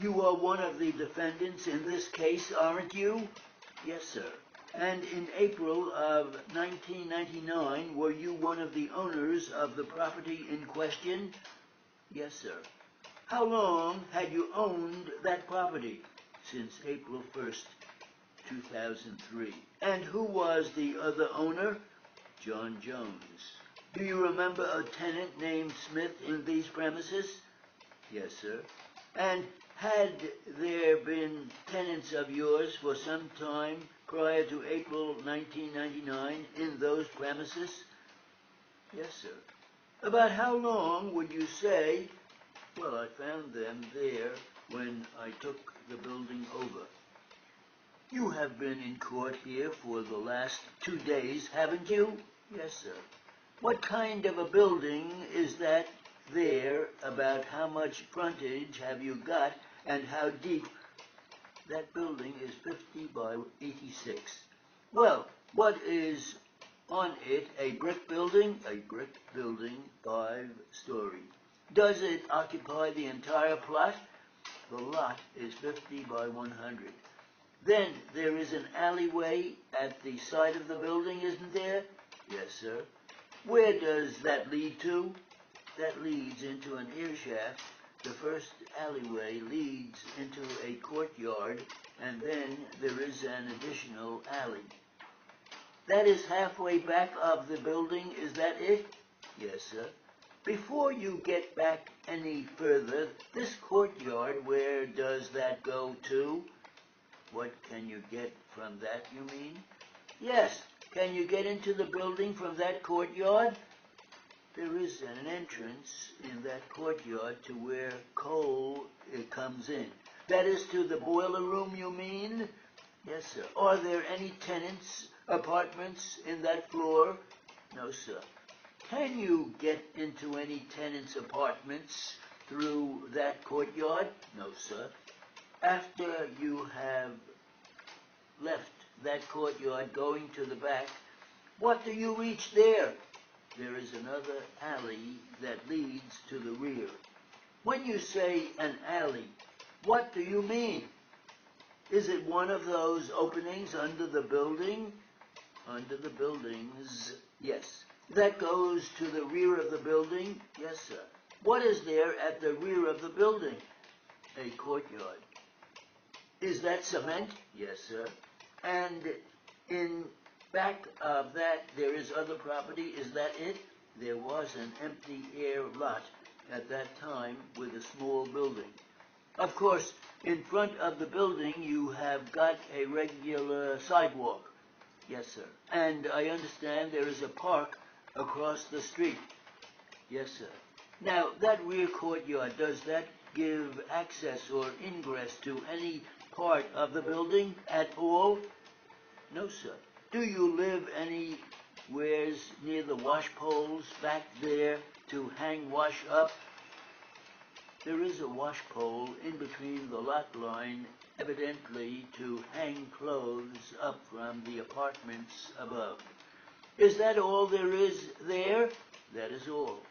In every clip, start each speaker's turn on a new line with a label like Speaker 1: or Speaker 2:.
Speaker 1: You are one of the defendants in this case, aren't you? Yes, sir. And in April of 1999, were you one of the owners of the property in question? Yes, sir. How long had you owned that property? Since April 1st, 2003. And who was the other owner? John Jones. Do you remember a tenant named Smith in these premises? Yes, sir. And had there been tenants of yours for some time prior to April 1999 in those premises? Yes, sir. About how long would you say? Well, I found them there when I took the building over. You have been in court here for the last 2 days, haven't you? Yes, sir. What kind of a building is that there? About how much frontage have you got and how deep? That building is 50 by 86. Well, what is on it? A brick building? A brick building, 5-story. Does it occupy the entire plot? The lot is 50 by 100. Then there is an alleyway at the side of the building, isn't there? Yes, sir. Where does that lead to? That leads into an ear shaft. The first alleyway leads into a courtyard, and then there is an additional alley. That is halfway back of the building, is that it? Yes, sir. Before you get back any further, this courtyard, where does that go to? What can you get from that, you mean? Yes. Can you get into the building from that courtyard? There is an entrance in that courtyard to where coal comes in. That is to the boiler room, you mean? Yes, sir. Are there any tenants' apartments in that floor? No, sir. Can you get into any tenants' apartments through that courtyard? No, sir. After you have left that courtyard going to the back, what do you reach there? There is another alley that leads to the rear. When you say an alley, what do you mean? Is it one of those openings under the building? Under the buildings, yes. That goes to the rear of the building? Yes, sir. What is there at the rear of the building? A courtyard. Is that cement? Yes, sir. And in back of that, there is other property. Is that it? There was an empty air lot at that time with a small building. Of course, in front of the building, you have got a regular sidewalk. Yes, sir. And I understand there is a park across the street. Yes, sir. Now, that rear courtyard, does that give access or ingress to any part of the building at all? No, sir. Do you live anywheres near the wash poles back there to hang wash up? There is a wash pole in between the lot line, evidently to hang clothes up from the apartments above. Is that all there is there? That is all.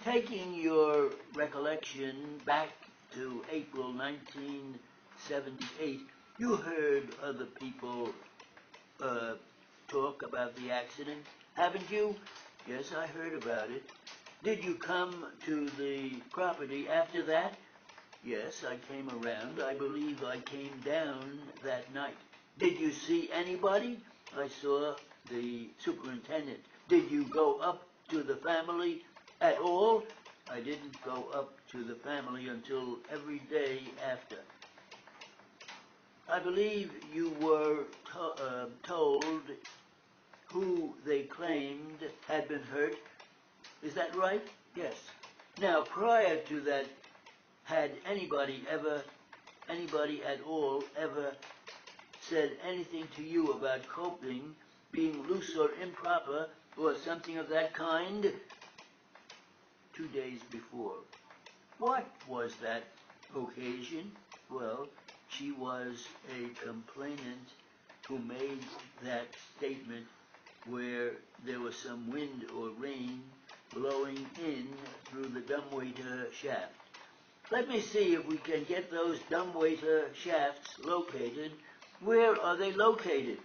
Speaker 1: Taking your recollection back to April 1978, you heard other people talk about the accident, haven't you? Yes, I heard about it. Did you come to the property after that? Yes, I came around. I believe I came down that night. Did you see anybody? I saw the superintendent. Did you go up to the family at all? I didn't go up to the family until every day after. I believe you were told who they claimed had been hurt. Is that right? Yes. Now, prior to that, had anybody at all, ever said anything to you about coping being loose or improper or something of that kind? 2 days before. What was that occasion? Well, she was a complainant who made that statement where there was some wind or rain blowing in through the dumbwaiter shaft. Let me see if we can get those dumbwaiter shafts located. Where are they located?